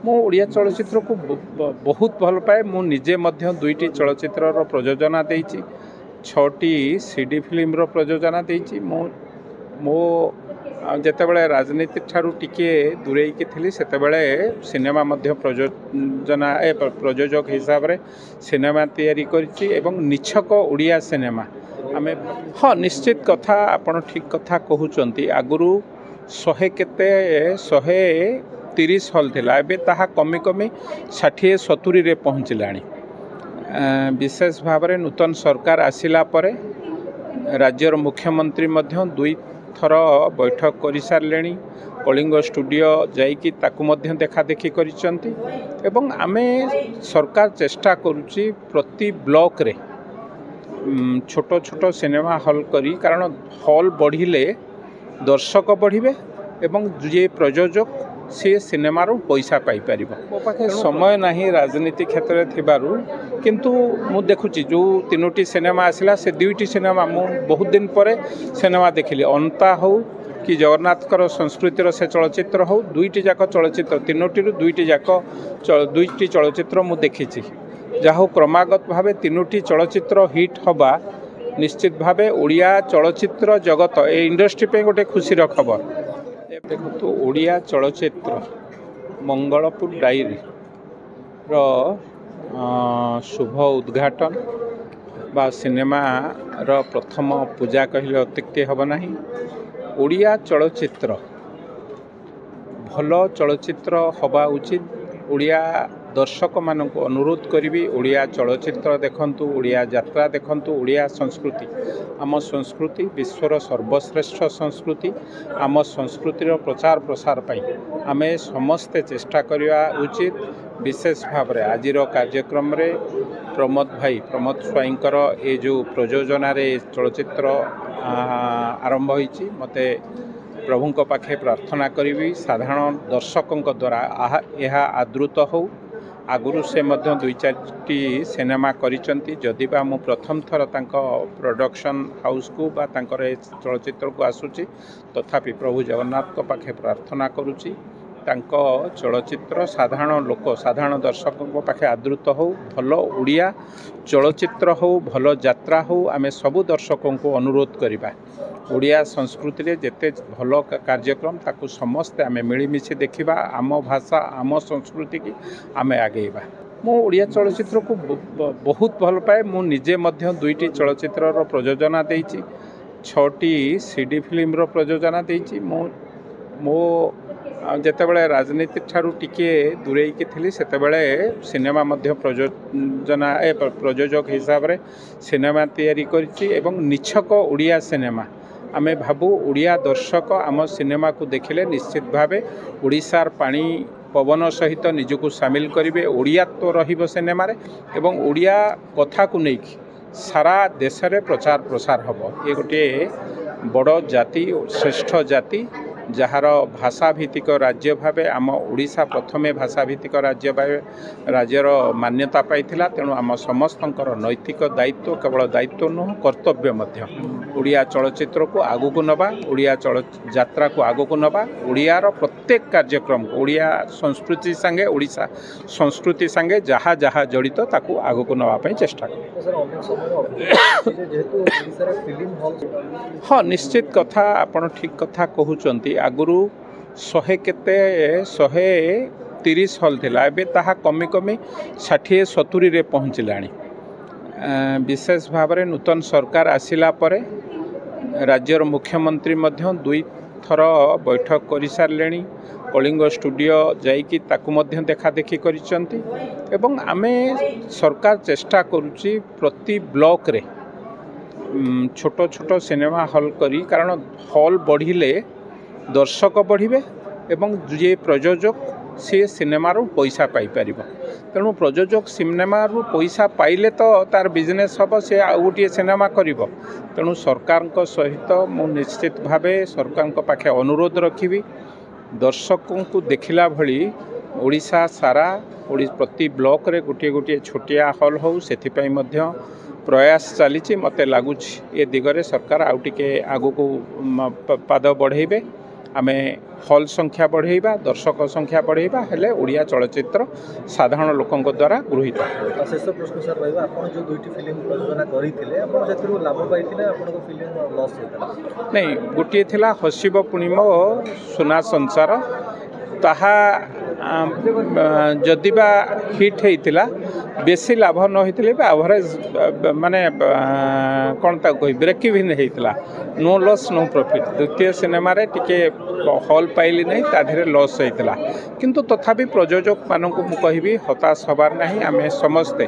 मु ओडिया चलचित्र को बहुत भल पाए। मु निजे मध्य दुईटी चलचित्र प्रयोजना देइछि, 6टी सीडी फिल्म प्रयोजना देइछि। मो जेतेबेले राजनीति ठारू टिके दूरेकी थिली सेतेबेले सिनेमा मध्य प्रयोजना प्रयोजक हिसाब रे सिनेमा तैयारी करिछि एवं निछक ओडिया सिनेमा आमे हाँ निश्चित कथा आपण ठीक कथा कहउचंती। आगुरु 100 केते 130 हल थिला, एबे ताहा कमी कमी 60-70 रे पहुँचलाणी। विशेष भाव में नूतन सरकार आसिला परे राज्यर मुख्यमंत्री मध्य 2 थर बैठक कर सारे। कलिंग स्टूडियो जाइकी ताकू मध्य देखा देखी करिसंती एवं आमे सरकार चेष्टा करुची प्रति ब्लॉक रे छोट छोट सिनेमा हॉल करी, कारण हॉल बढ़िले दर्शक बढ़िबे एवं जे प्रयोजक सी सिनेमार पैसा पाई परिबो। मो पाखे समय नहीं राजनीति क्षेत्र में थिबारु, किंतु मु देखुची जो 3टी सिनेमा आसिला से 2टी सिनेमा मु बहुत दिन परे सिनेमा देखिली। अंता हो कि जगन्नाथकर संस्कृतिर से चलचित्र हो, 2टी जाक चलचित्र 3टी 2टी चलचित्र मु देखिची। जहाँ क्रमागत भावे 3टी चलचित्र हिट हवा निश्चित भावे ओडिया चलचित्र जगत ए इंडस्ट्री पे गोटे खुशी खबर। देखो ओडिया चलचित्र मंगलपुर डायरी शुभ उद्घाटन बा सिनेमा रो प्रथम पूजा कहले अत्युक्ति हब नहीं। ओडिया चलचित्र भल चलचित्र हवा उचित। ओडिया दर्शक मानक अनुरोध करी ओडिया चलचित्र देखंतु, ओडिया यात्रा देखंतु। ओडिया संस्कृति आम संस्कृति विश्वर सर्वश्रेष्ठ संस्कृति। आम संस्कृतिर प्रचार प्रसार पाई आमे समस्ते चेष्टा करवा उचित। विशेष भाव में आज कार्यक्रम रे प्रमोद स्वाईंकर ये जो प्रयोजना रे चलचित्र आरंभ होईची, मते प्रभुंक पाखे प्रार्थना करी साधारण दर्शकों द्वारा यह आदृत हो। आगुरु से मध्य 2-4टी सिनेमा करिसंती। जदि बा मु प्रथम थर तांको प्रोडक्शन हाउस को बा तांकर चलचित्र को आसुची, तथापि प्रभु जगन्नाथ को पाखे प्रार्थना करुची तांको चलचित्र साधारण लोक साधारण दर्शकों पाखे आदृत हो। भल ओडिया चलचित्र हो, भल यात्रा हो, आमे सबु दर्शकों को अनुरोध करिबा। ओडिया संस्कृति रे जेते भल कार्यक्रम ताकू समस्ते आमे मिलीमिशी देखिबा। आम भाषा आम संस्कृति की आमे आगेबा। मो ओडिया चलचित्र को बहुत भल पाए। मु निजे मध्य 2टी चलचित्र प्रयोजना देइछि, 6टी सीडी फिल्म प्रयोजना देइछि। मो जेतेबेले राजनीति ठारू टिके दूरेकी थिली सेतेबेले सिनेमा मध्य प्रयोजना प्रयोजक हिसाब रे सिनेमा तैयारी करिछि एवं निछक ओडिया सिनेमा आमे भाबू ओडिया दर्शक आम सिनेमा को देखिले निश्चित भावे ओडिशार पानी पवन सहित निजको सामिल करिवे। ओडिया तो रहिबो सिनेमा रे एवं ओडिया कथा को नेकी सारा देश रे प्रचार प्रसार हबो। ये गोटे बड़ जाति श्रेष्ठ जाति जार भाषा भित्तिक राज्य भावे आम ओडिशा प्रथमे भाषा भित्तिक राज्य भावे राज्यर मान्यता पाइथिला। तेणु आम समस्तंकर नैतिक दायित्व केवल दायित्व नुह कर्तव्य मध्य ओडिया चलचित्र को आगु को नबा, ओडिया यात्रा को आगु को नबा। ओडियार प्रत्येक कार्यक्रम ओडिया संस्कृति संगे ओडिशा संस्कृति संगे जहाँ जहाँ जड़ित ताकू आगु को नबा पई चेष्टा हाँ निश्चित कथा आपण ठीक कथा कहउचंती। आगुरु 100 केते 130 हल थिला, एबे ताहा कमी कमी 60-70 रे पहुँचलाणी। विशेष भाव में नूतन सरकार आसिला परे राज्यर मुख्यमंत्री मध्य 2 थर बैठक कर सारे। कलिंग स्टूडियो जाइकी ताकू मध्य देखा देखी करिसंती एवं आमे सरकार चेष्टा करुची प्रति ब्लॉक रे छोट छोट सिनेमा हॉल करी, कारण हॉल बढ़िले दर्शक बढ़िबे एवं जे प्रयोजक सी सिनेमार पैसा पाई परिबो। तेणु प्रयोजक सिनेमार पैसा पाइले तो तार बिजनेस हम से आउ गोटे सिनेमा करिबो। तेणु सरकार सहित मु निश्चित भावे सरकार पाखे अनुरोध रखिबी दर्शकों को देखिला भली ओडिशा सारा प्रति ब्लॉक रे गोटे गोटे छोटिया हॉल हो सेथिपाई मध्य प्रयास चली। मते लगुच ए दिगरे सरकार आउ टिके आगु को पाद बढ़ेबे आमे हॉल संख्या बढ़ेबा दर्शक संख्या बढ़ेबा हेले ओडिया चलचित्र साधारण लोकों द्वारा गृहीत। शेष प्रश्न सर रहा आप जो दुईटी फिल्म प्रयोजना करते आप लाभ पाई आप फिल्म लॉस होता नहीं गोटे थिला हसिब पूर्णिमा सुना संसार ताहा जदिबा हिट होइतिला बेसी लाभ न होइतिले एवरेज माने कौन ता कहि ब्रेक इवन होइतिला नो लॉस नो प्रॉफिट। द्वितीय सिनेमा रे टिके हॉल पाइली नहीं ताधीरे लॉस होइतिला किंतु तथापि प्रयोजक मानक मु कहबी हताश हबार नहीं आमे समस्ते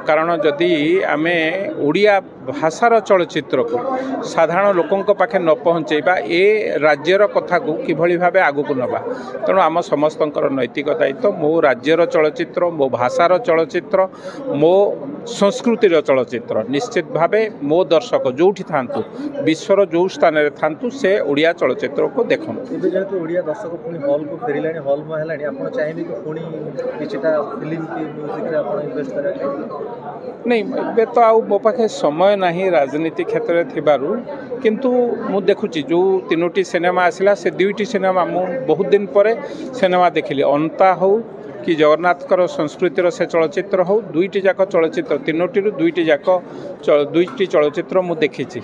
कारण जदि आमे ओडिया भाषार चलचित्र को साधारण लोकों पाखे न पहुँचेबा ए राज्यर कथा को किभली भाबे आगु को नबा तेणु आम समस्तंकर नैतिक दायित्व मो राज्यर चलचित्र मो भाषार चलचित्र मो संस्कृतिर चलचित्र निश्चित भावे मो दर्शक जोठी थांतु विश्वर जो स्थान रे थांतु से ओडिया चलचित्र को देखूँ। जेहेतु ओडिया दर्शक पुणी हॉल को फेरिला हॉल में है आप चाहिए कि पुणी किछटा फिल्म की म्यूजिक रे आपण इन्वेस्ट करा नहीं ए तो आउ मो पाखे समय नहीं राजनीति क्षेत्र में थिबारु किंतु मु देखुची जो तीनोटी सिनेमा आसिला से दुईटी सिनेमा मु बहुत दिन पर सिनेमा देखिली अंता हो कि जगन्नाथकर संस्कृतिर से चलचित्र हो दुईटी जाक चलचित्र तीनोटी दुईटी जाक दुईटी चलचित्र मु देखिची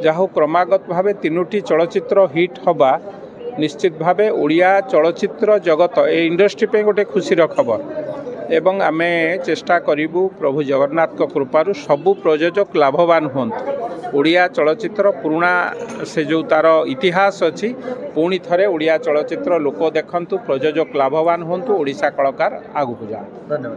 जहाँ क्रमागत भावे तीनोटी चलचित्र हिट हवा निश्चित भावे ओडिया चलचित्र जगत ए इंडस्ट्री पे गोटे खुशीर खबर एवं आमे चेष्टा करिबु प्रभु जगन्नाथ को कृपारु सबु प्रयोजक लाभवान होंतु ओडिया चलचित्र पुराना से जो तार इतिहास अच्छी पुणी थरे ओडिया चलचित्र लोक देखंतु प्रयोजक लाभवान होंतु ओडिशा कलाकार आगु जा। धन्यवाद।